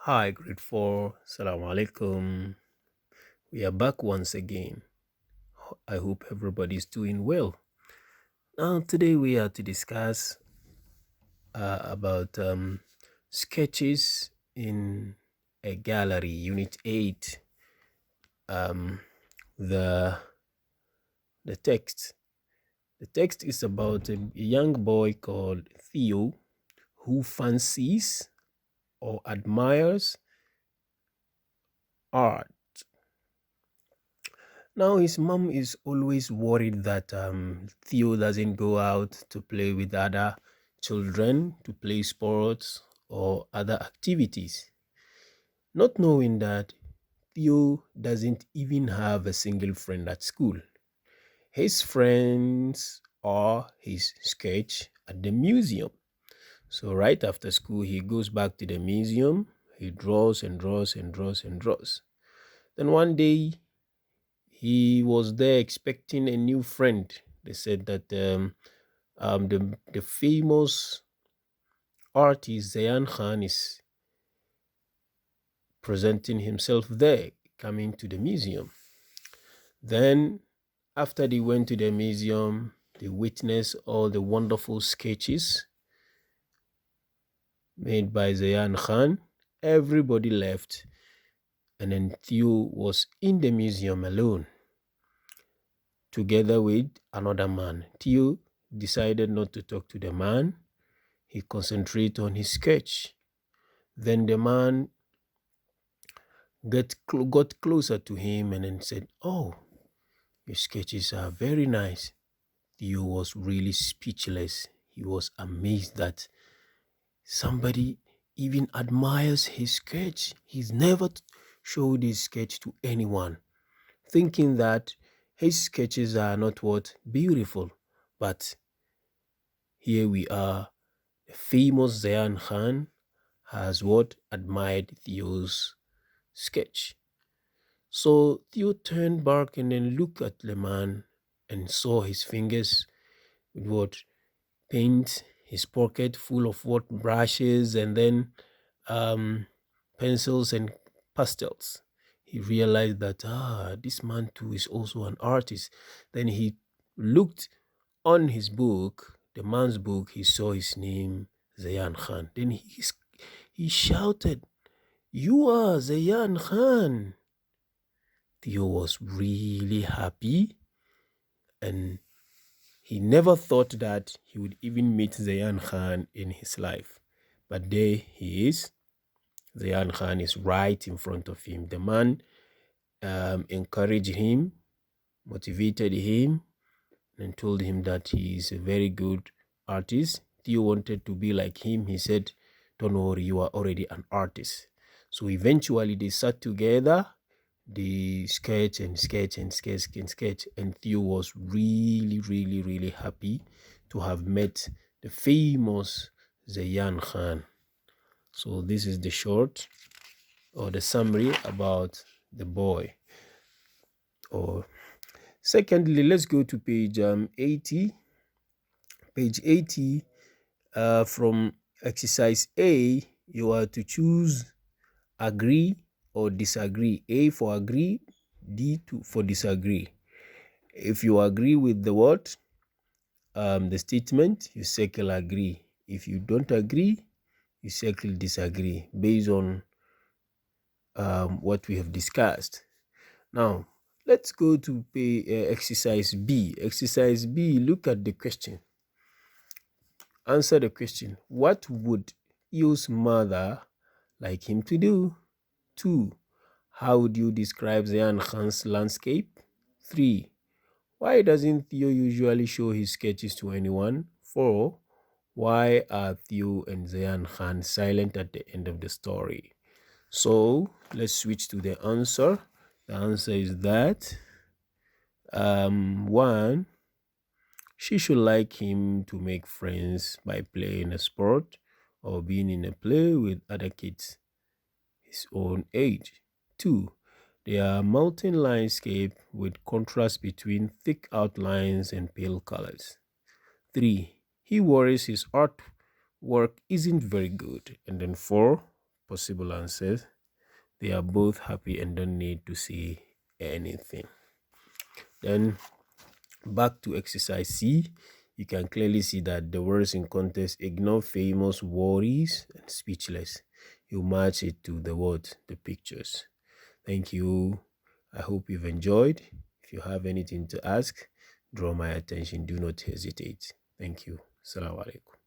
Hi, grade 4. Assalamu alaikum. We are back once again. I hope everybody's doing well. Now, today we are to discuss about sketches in a gallery, Unit 8. Um, the, the text. The text is about a young boy called Theo who fancies or admires art. Now, his mom is always worried that Theo doesn't go out to play with other children, to play sports or other activities, not knowing that Theo doesn't even have a single friend at school. His friends are his sketch at the museum. So, right after school, he goes back to the museum, he draws and draws and draws and draws. Then one day, he was there expecting a new friend. They said that the famous artist Zayan Khan is presenting himself there, coming to the museum. Then, after they went to the museum, they witnessed all the wonderful sketches made by Zayan Khan. Everybody left, and then Theo was in the museum alone, together with another man. Theo decided not to talk to the man. He concentrated on his sketch. Then the man got closer to him and then said, "Oh, your sketches are very nice." Theo was really speechless. He was amazed that somebody even admires his sketch. He's never showed his sketch to anyone, thinking that his sketches are not what beautiful. But here we are. The famous Zayan Khan has what admired Theo's sketch. So Theo turned back and then looked at the man and saw his fingers with what paint, his pocket full of what brushes and then um, pencils and pastels. He realized that this man too is also an artist. Then he looked on his book, the man's book. He saw his name, Zayan Khan. Then he shouted, "You are Zayan Khan!" Theo was really happy, and he never thought that he would even meet Zayan Khan in his life. But there he is. Zayan Khan is right in front of him. The man encouraged him, motivated him, and told him that he is a very good artist. Theo wanted to be like him. He said, "Don't worry, you are already an artist." So eventually they sat together, they sketch and sketch and sketch and sketch. And Theo was really, really, really happy to have met the famous Zayan Khan. So this is the short or the summary about the boy. Or secondly, let's go to page 80. Page 80, from exercise A, you are to choose agree or disagree. A for agree, for disagree. If you agree with the word, the statement, you circle agree. If you don't agree, you circle disagree based on what we have discussed. Now, let's go to exercise B. Exercise B, look at the question. Answer the question. What would Theo's mother like him to do? 2. How would you describe Zayan Khan's landscape? 3. Why doesn't Theo usually show his sketches to anyone? 4. Why are Theo and Zayan Khan silent at the end of the story? So let's switch to the answer. The answer is that 1. She should like him to make friends by playing a sport or being in a play with other kids his own age. 2. They are mountain landscape with contrast between thick outlines and pale colors. 3. He worries his artwork isn't very good. And then 4. possible answers. They are both happy and don't need to say anything. Then back to exercise C, you can clearly see that the words in context: ignore famous worries and speechless. You match it to the words, the pictures. Thank you. I hope you've enjoyed. If you have anything to ask, draw my attention. Do not hesitate. Thank you. Assalamu alaikum.